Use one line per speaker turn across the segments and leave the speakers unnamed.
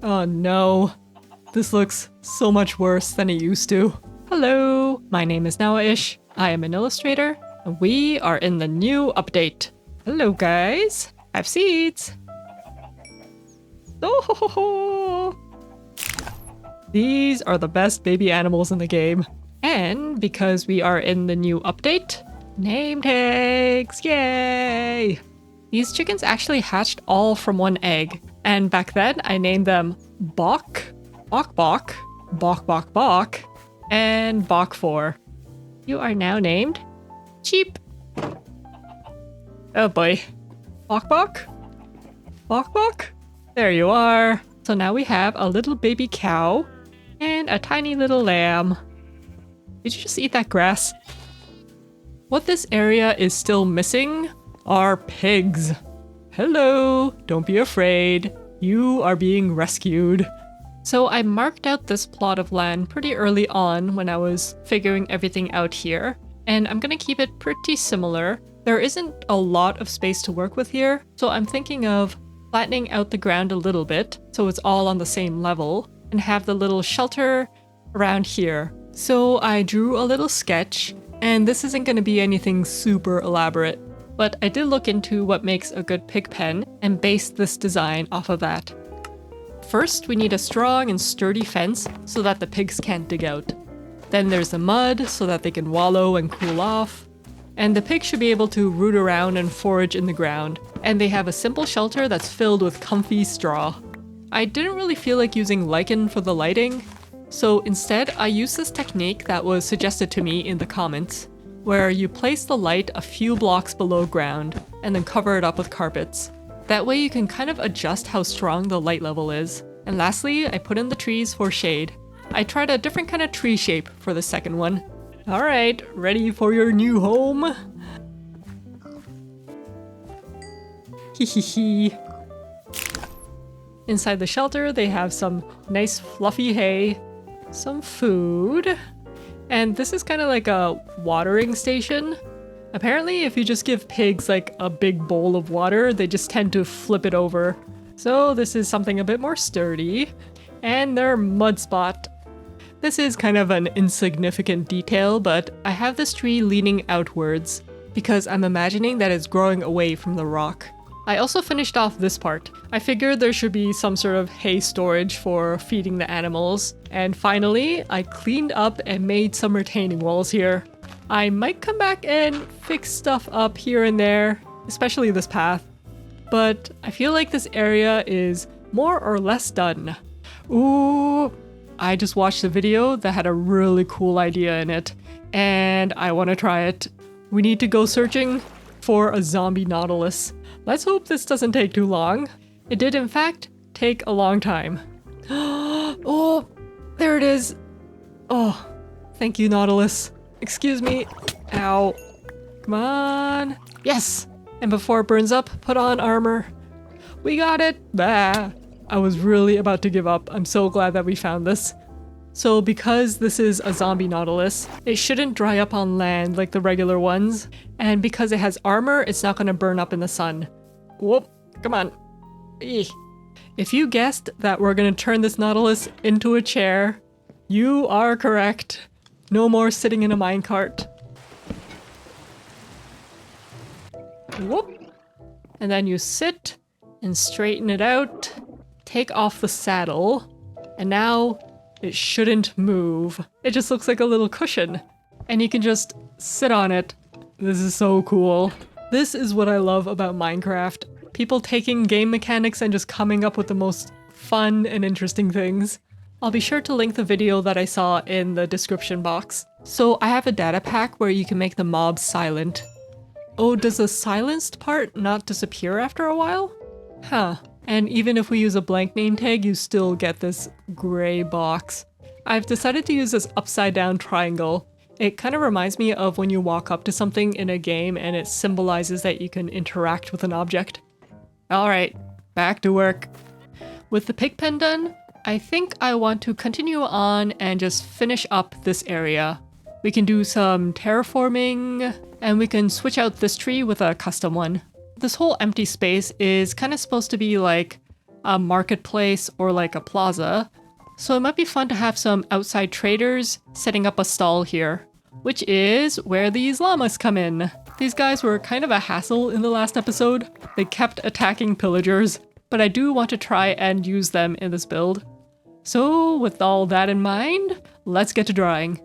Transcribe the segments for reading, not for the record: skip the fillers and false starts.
Oh no, this looks so much worse than it used to. Hello, my name is Noah-ish. I am an illustrator, and we are in the new update. Hello guys, I have seeds. Oh, ho, ho, ho. These are the best baby animals in the game. And because we are in the new update, name tags, yay! These chickens actually hatched all from one egg. And back then, I named them Bok, Bok Bok, Bok Bok Bok, and Bok 4. You are now named Cheap. Oh boy. Bok Bok? Bok Bok? There you are. So now we have a little baby cow and a tiny little lamb. Did you just eat that grass? What this area is still missing are pigs. Hello, don't be afraid. You are being rescued. So I marked out this plot of land pretty early on when I was figuring everything out here, and I'm gonna keep it pretty similar. There isn't a lot of space to work with here, so I'm thinking of flattening out the ground a little bit so it's all on the same level, and have the little shelter around here. So I drew a little sketch, and this isn't going to be anything super elaborate, but I did look into what makes a good pig pen and based this design off of that. First, we need a strong and sturdy fence so that the pigs can't dig out. Then there's the mud so that they can wallow and cool off. And the pigs should be able to root around and forage in the ground. And they have a simple shelter that's filled with comfy straw. I didn't really feel like using lichen for the lighting, so instead I used this technique that was suggested to me in the comments, where you place the light a few blocks below ground and then cover it up with carpets. That way you can kind of adjust how strong the light level is. And lastly, I put in the trees for shade. I tried a different kind of tree shape for the second one. Alright, ready for your new home? Hehehe. Inside the shelter, they have some nice fluffy hay, some food, and this is kind of like a watering station. Apparently, if you just give pigs like a big bowl of water, they just tend to flip it over. So this is something a bit more sturdy, and their mud spot. This is kind of an insignificant detail, but I have this tree leaning outwards because I'm imagining that it's growing away from the rock. I also finished off this part. I figured there should be some sort of hay storage for feeding the animals. And finally, I cleaned up and made some retaining walls here. I might come back and fix stuff up here and there, especially this path. But I feel like this area is more or less done. Ooh, I just watched a video that had a really cool idea in it, and I want to try it. We need to go searching for a zombie nautilus. Let's hope this doesn't take too long. It did, in fact, take a long time. Oh, there it is. Oh, thank you, Nautilus. Excuse me. Ow. Come on. Yes. And before it burns up, put on armor. We got it. Bah. I was really about to give up. I'm so glad that we found this. So because this is a zombie nautilus, it shouldn't dry up on land like the regular ones. And because it has armor, it's not going to burn up in the sun. Whoop, come on. Eeh. If you guessed that we're going to turn this nautilus into a chair, you are correct. No more sitting in a minecart. Whoop. And then you sit and straighten it out, take off the saddle, and now it shouldn't move. It just looks like a little cushion, and you can just sit on it. This is so cool. This is what I love about Minecraft. People taking game mechanics and just coming up with the most fun and interesting things. I'll be sure to link the video that I saw in the description box. So I have a data pack where you can make the mobs silent. Oh, does the silenced part not disappear after a while? Huh. And even if we use a blank name tag, you still get this gray box. I've decided to use this upside down triangle. It kind of reminds me of when you walk up to something in a game and it symbolizes that you can interact with an object. Alright, back to work. With the pig pen done, I think I want to continue on and just finish up this area. We can do some terraforming, and we can switch out this tree with a custom one. This whole empty space is kind of supposed to be like a marketplace or like a plaza. So it might be fun to have some outside traders setting up a stall here, which is where these llamas come in. These guys were kind of a hassle in the last episode. They kept attacking pillagers, but I do want to try and use them in this build. So with all that in mind, let's get to drawing.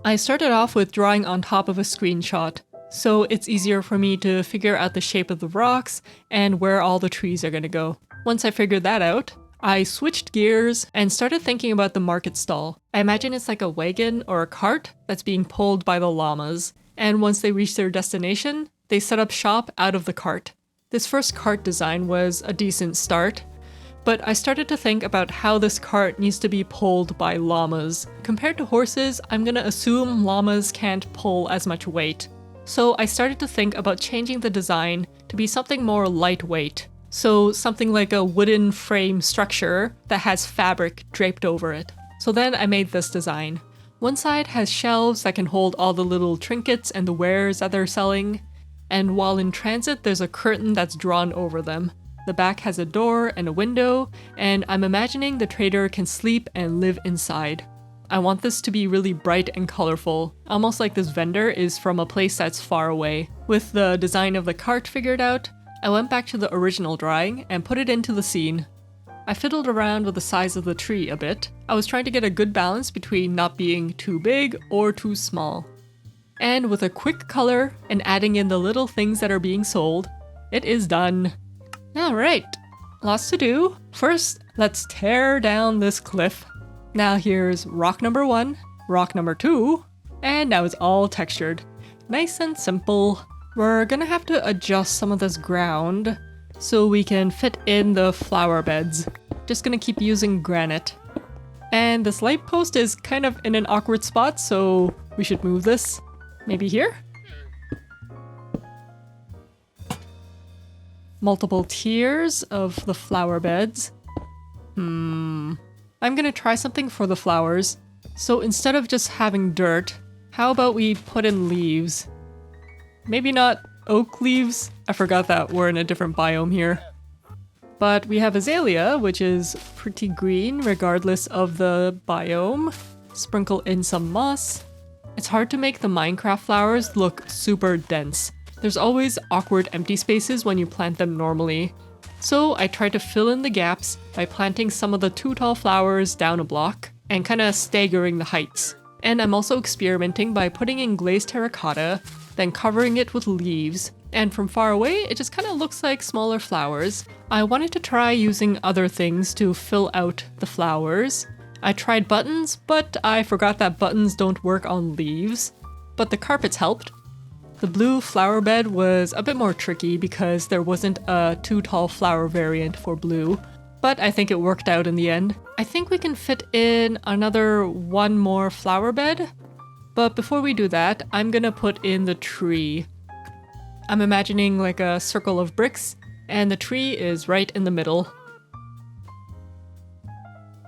I started off with drawing on top of a screenshot, so it's easier for me to figure out the shape of the rocks and where all the trees are gonna go. Once I figured that out, I switched gears and started thinking about the market stall. I imagine it's like a wagon or a cart that's being pulled by the llamas, and once they reach their destination, they set up shop out of the cart. This first cart design was a decent start, but I started to think about how this cart needs to be pulled by llamas. Compared to horses, I'm gonna assume llamas can't pull as much weight. So I started to think about changing the design to be something more lightweight. So something like a wooden frame structure that has fabric draped over it. So then I made this design. One side has shelves that can hold all the little trinkets and the wares that they're selling. And while in transit, there's a curtain that's drawn over them. The back has a door and a window, and I'm imagining the trader can sleep and live inside. I want this to be really bright and colorful, almost like this vendor is from a place that's far away. With the design of the cart figured out, I went back to the original drawing and put it into the scene. I fiddled around with the size of the tree a bit. I was trying to get a good balance between not being too big or too small. And with a quick color and adding in the little things that are being sold, it is done. Alright, lots to do. First, let's tear down this cliff. Now here's rock number 1, rock number 2, and now it's all textured. Nice and simple. We're gonna have to adjust some of this ground so we can fit in the flower beds. Just gonna keep using granite. And this light post is kind of in an awkward spot, so we should move this. Maybe here? Multiple tiers of the flower beds. I'm gonna try something for the flowers. So instead of just having dirt, how about we put in leaves? Maybe not oak leaves. I forgot that we're in a different biome here. But we have azalea, which is pretty green regardless of the biome. Sprinkle in some moss. It's hard to make the Minecraft flowers look super dense. There's always awkward empty spaces when you plant them normally. So I tried to fill in the gaps by planting some of the too tall flowers down a block and kind of staggering the heights. And I'm also experimenting by putting in glazed terracotta, then covering it with leaves, and from far away it just kind of looks like smaller flowers. I wanted to try using other things to fill out the flowers. I tried buttons, but I forgot that buttons don't work on leaves. But the carpets helped. The blue flower bed was a bit more tricky because there wasn't a too tall flower variant for blue, but I think it worked out in the end. I think we can fit in another one more flower bed. But before we do that, I'm gonna put in the tree. I'm imagining like a circle of bricks, and the tree is right in the middle.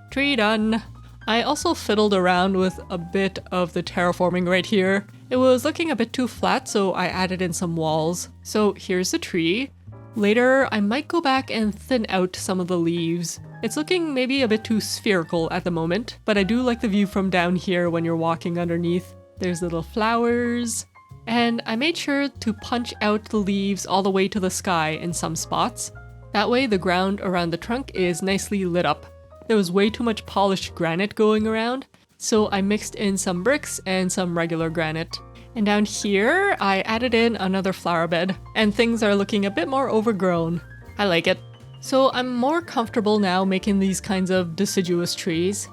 Tree done! I also fiddled around with a bit of the terraforming right here. It was looking a bit too flat, so I added in some walls. So here's the tree. Later, I might go back and thin out some of the leaves. It's looking maybe a bit too spherical at the moment, but I do like the view from down here when you're walking underneath. There's little flowers. And I made sure to punch out the leaves all the way to the sky in some spots. That way the ground around the trunk is nicely lit up. There was way too much polished granite going around, so I mixed in some bricks and some regular granite. And down here, I added in another flower bed, and things are looking a bit more overgrown. I like it. So I'm more comfortable now making these kinds of deciduous trees.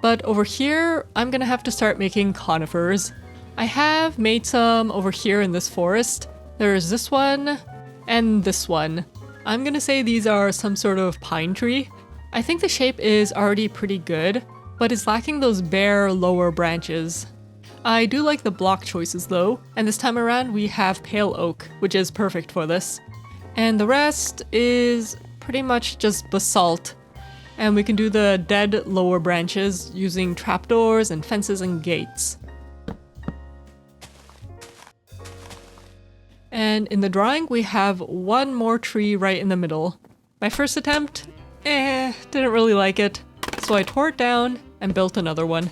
But over here, I'm gonna have to start making conifers. I have made some over here in this forest. There's this one, and this one. I'm gonna say these are some sort of pine tree. I think the shape is already pretty good, but it's lacking those bare lower branches. I do like the block choices though, and this time around we have pale oak, which is perfect for this. And the rest is pretty much just basalt. And we can do the dead lower branches using trapdoors and fences and gates. And in the drawing we have one more tree right in the middle. My first attempt, Didn't really like it. So I tore it down and built another one.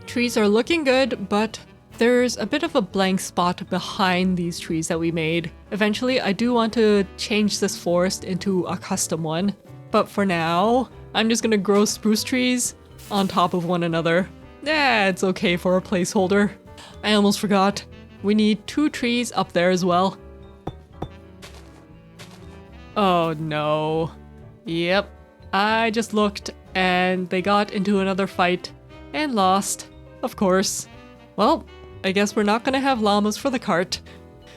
Trees are looking good, but there's a bit of a blank spot behind these trees that we made. Eventually, I do want to change this forest into a custom one. But for now, I'm just gonna grow spruce trees on top of one another. It's okay for a placeholder. I almost forgot. We need 2 trees up there as well. Oh no. Yep. I just looked and they got into another fight and lost. Of course. Well, I guess we're not gonna have llamas for the cart.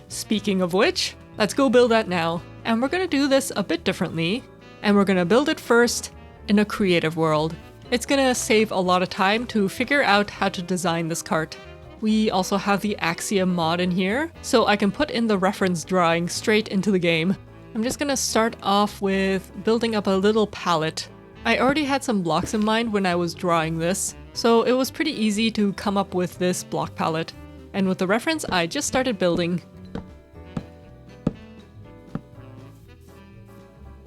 Speaking of which, let's go build that now. And we're gonna do this a bit differently. And we're gonna build it first in a creative world. It's gonna save a lot of time to figure out how to design this cart. We also have the Axiom mod in here, so I can put in the reference drawing straight into the game. I'm just gonna start off with building up a little palette. I already had some blocks in mind when I was drawing this, so it was pretty easy to come up with this block palette. And with the reference, I just started building.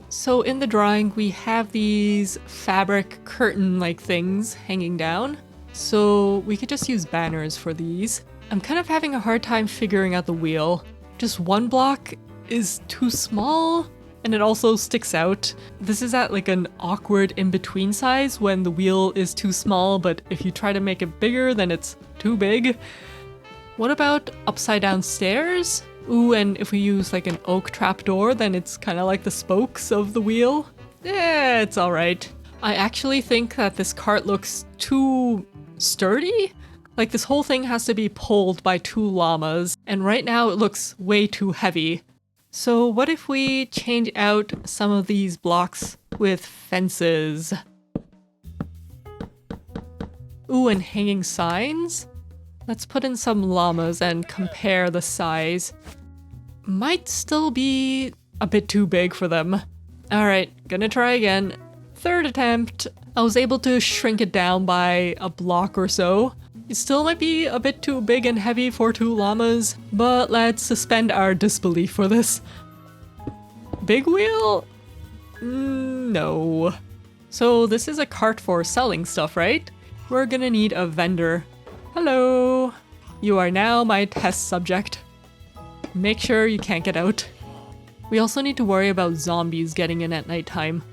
So in the drawing, we have these fabric curtain-like things hanging down. So we could just use banners for these. I'm kind of having a hard time figuring out the wheel. Just one block is too small, and it also sticks out. This is at like an awkward in-between size when the wheel is too small, but if you try to make it bigger, then it's too big. What about upside down stairs? Ooh, and if we use like an oak trapdoor, then it's kind of like the spokes of the wheel. It's alright. I actually think that this cart looks too sturdy. Like this whole thing has to be pulled by 2 llamas, and right now it looks way too heavy. So what if we change out some of these blocks with fences? Ooh, and hanging signs? Let's put in some llamas and compare the size. Might still be a bit too big for them. Alright, gonna try again. 3rd attempt. I was able to shrink it down by a block or so. It still might be a bit too big and heavy for 2 llamas, but let's suspend our disbelief for this. Big wheel? No. So this is a cart for selling stuff, right? We're gonna need a vendor. Hello. You are now my test subject. Make sure you can't get out. We also need to worry about zombies getting in at nighttime.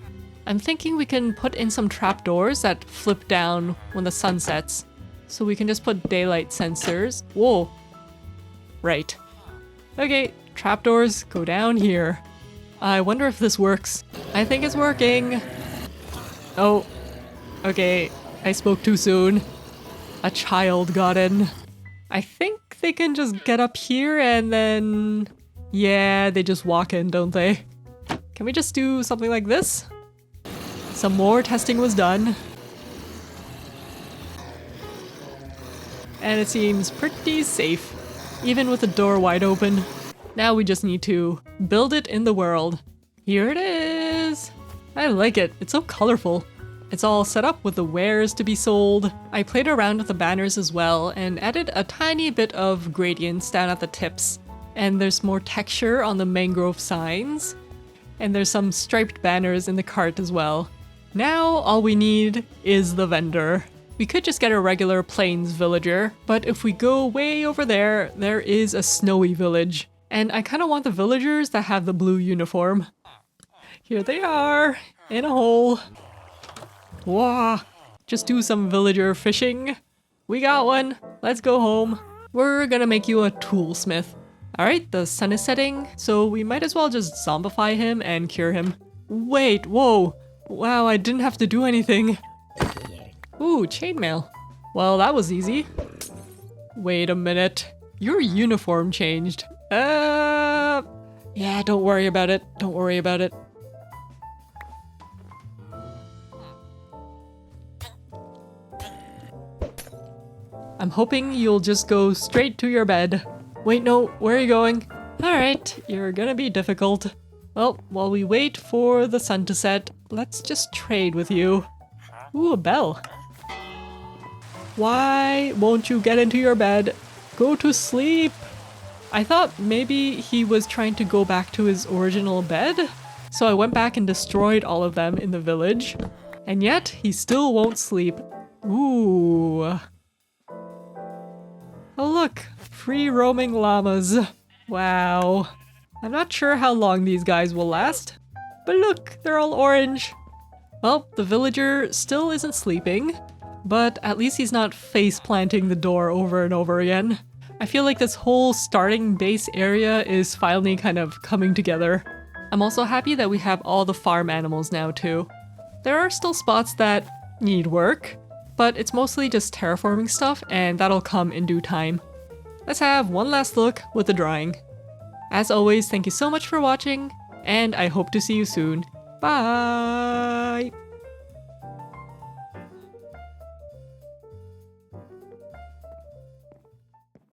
I'm thinking we can put in some trapdoors that flip down when the sun sets. So we can just put daylight sensors. Whoa. Right. Okay, trapdoors go down here. I wonder if this works. I think it's working. Oh. Okay, I spoke too soon. A child got in. I think they can just get up here and then... Yeah, they just walk in, don't they? Can we just do something like this? Some more testing was done. And it seems pretty safe, even with the door wide open. Now we just need to build it in the world. Here it is! I like it, it's so colorful. It's all set up with the wares to be sold. I played around with the banners as well and added a tiny bit of gradients down at the tips. And there's more texture on the mangrove signs. And there's some striped banners in the cart as well. Now all we need is the vendor. We could just get a regular plains villager, but if we go way over there, there is a snowy village. And I kind of want the villagers that have the blue uniform. Here they are, in a hole. Wah! Just do some villager fishing. We got one. Let's go home. We're gonna make you a toolsmith. Alright, the sun is setting, so we might as well just zombify him and cure him. Wait, whoa! Wow, I didn't have to do anything. Ooh, chainmail. Well, that was easy. Wait a minute. Your uniform changed. Yeah, don't worry about it. Don't worry about it. I'm hoping you'll just go straight to your bed. Wait, no, where are you going? Alright, you're gonna be difficult. Well, while we wait for the sun to set, let's just trade with you. Ooh, a bell. Why won't you get into your bed? Go to sleep. I thought maybe he was trying to go back to his original bed, So I went back and destroyed all of them in the village. And yet, he still won't sleep. Ooh. Oh look, free roaming llamas. Wow. I'm not sure how long these guys will last. But look, they're all orange. Well, the villager still isn't sleeping, but at least he's not face planting the door over and over again. I feel like this whole starting base area is finally kind of coming together. I'm also happy that we have all the farm animals now too. There are still spots that need work, but it's mostly just terraforming stuff and that'll come in due time. Let's have one last look with the drawing. As always, thank you so much for watching, and I hope to see you soon. Bye!